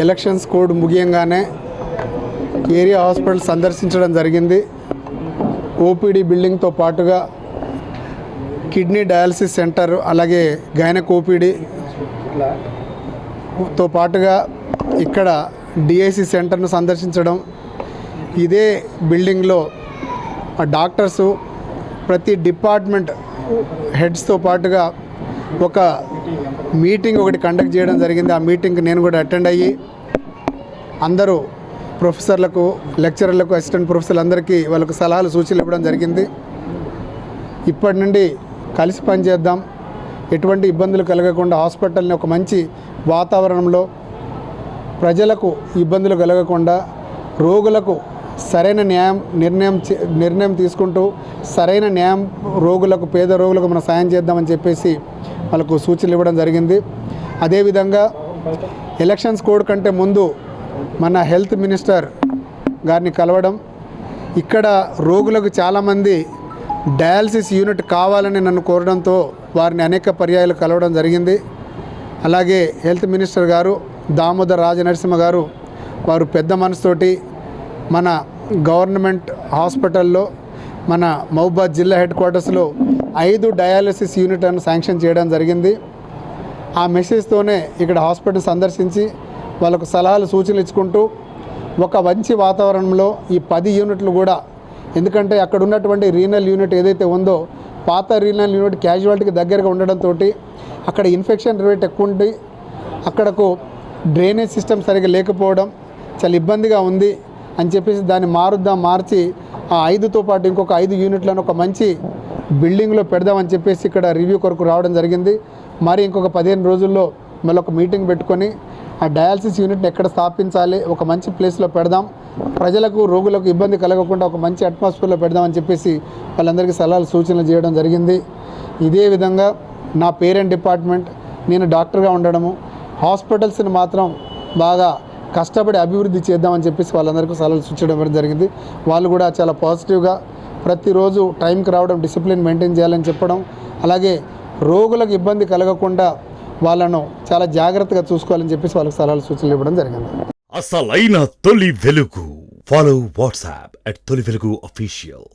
Elections code ముగియంగానే area hospital సందర్శించడం జరిగింది. OPD బిల్డింగ్తో పాటుగా కిడ్నీ డయాలసిస్ సెంటర్, అలాగే గైనక్ ఓపీడీతో పాటుగా ఇక్కడ డిఐసి సెంటర్ను సందర్శించడం, ఇదే బిల్డింగ్లో డాక్టర్సు ప్రతి డిపార్ట్మెంట్ హెడ్స్తో పాటుగా ఒక మీటింగ్ ఒకటి కండక్ట్ చేయడం జరిగింది. ఆ మీటింగ్కి నేను కూడా అటెండ్ అయ్యి అందరూ ప్రొఫెసర్లకు, లెక్చరర్లకు, అసిస్టెంట్ ప్రొఫెసర్లందరికీ వాళ్ళకు సలహాలు, సూచనలు ఇవ్వడం జరిగింది. ఇప్పటి నుండి కలిసి పనిచేద్దాం, ఎటువంటి ఇబ్బందులు కలగకుండా హాస్పిటల్ని ఒక మంచి వాతావరణంలో ప్రజలకు ఇబ్బందులు కలగకుండా రోగులకు సరైన నిర్ణయం తీసుకుంటూ సరైన న్యాయం రోగులకు, పేద రోగులకు మనం సాయం చేద్దామని చెప్పేసి వాళ్ళకు సూచనలు ఇవ్వడం జరిగింది. అదేవిధంగా ఎలక్షన్స్ కోడ్ కంటే ముందు మన హెల్త్ మినిస్టర్ గారిని కలవడం, ఇక్కడ రోగులకు చాలామంది డయాలసిస్ యూనిట్ కావాలని నన్ను కోరడంతో వారిని అనేక పర్యాయాలు కలవడం జరిగింది. అలాగే హెల్త్ మినిస్టర్ గారు దామోదర్ రాజనరసింహ గారు వారు పెద్ద మనసుతోటి మన గవర్నమెంట్ హాస్పిటల్లో మన మహబూబాద్ జిల్లా హెడ్ క్వార్టర్స్లో 5 డయాలసిస్ యూనిట్లను శాంక్షన్ చేయడం జరిగింది. ఆ మెసేజ్తోనే ఇక్కడ హాస్పిటల్ సందర్శించి వాళ్ళకు సలహాలు, సూచనలు ఇచ్చుకుంటూ ఒక మంచి వాతావరణంలో ఈ 10 యూనిట్లు కూడా, ఎందుకంటే అక్కడ ఉన్నటువంటి రీనల్ యూనిట్ ఏదైతే ఉందో పాత రీనల్ యూనిట్ క్యాజువాలిటీకి దగ్గరగా ఉండడంతో అక్కడ ఇన్ఫెక్షన్ రేట్ ఎక్కువ ఉండి అక్కడకు డ్రైనేజ్ సిస్టమ్ సరిగ్గా లేకపోవడం చాలా ఇబ్బందిగా ఉంది అని చెప్పేసి దాన్ని మార్చి ఆ 5తో పాటు ఇంకొక 5 యూనిట్లను ఒక మంచి బిల్డింగ్లో పెడదామని చెప్పేసి ఇక్కడ రివ్యూ కొరకు రావడం జరిగింది. మరి ఇంకొక 15 రోజుల్లో మళ్ళీ ఒక మీటింగ్ పెట్టుకొని ఆ డయాలసిస్ యూనిట్ని ఎక్కడ స్థాపించాలి, ఒక మంచి ప్లేస్లో పెడదాం, ప్రజలకు, రోగులకు ఇబ్బంది కలగకుండా ఒక మంచి అట్మాస్ఫియర్లో పెడదామని చెప్పేసి వాళ్ళందరికీ సలహాలు, సూచనలు చేయడం జరిగింది. ఇదే విధంగా నా పేరెంట్ డిపార్ట్మెంట్, నేను డాక్టర్గా ఉండడము, హాస్పిటల్స్ని మాత్రం బాగా కష్టపడి అభివృద్ధి చేద్దామని చెప్పేసి వాళ్ళందరికీ సలహాలు సూచించడం జరిగింది. వాళ్ళు కూడా చాలా పాజిటివ్గా ప్రతిరోజు టైంకి రావడం, డిసిప్లిన్ మెయింటైన్ చేయాలని చెప్పడం, అలాగే రోగులకు ఇబ్బంది కలగకుండా వాళ్ళను చాలా జాగ్రత్తగా చూసుకోవాలని చెప్పేసి వాళ్ళకి సలహాలు, సూచనలు ఇవ్వడం జరిగింది. అసలైన తొలి వెలుగు. Follow WhatsApp @Tolivelugu official.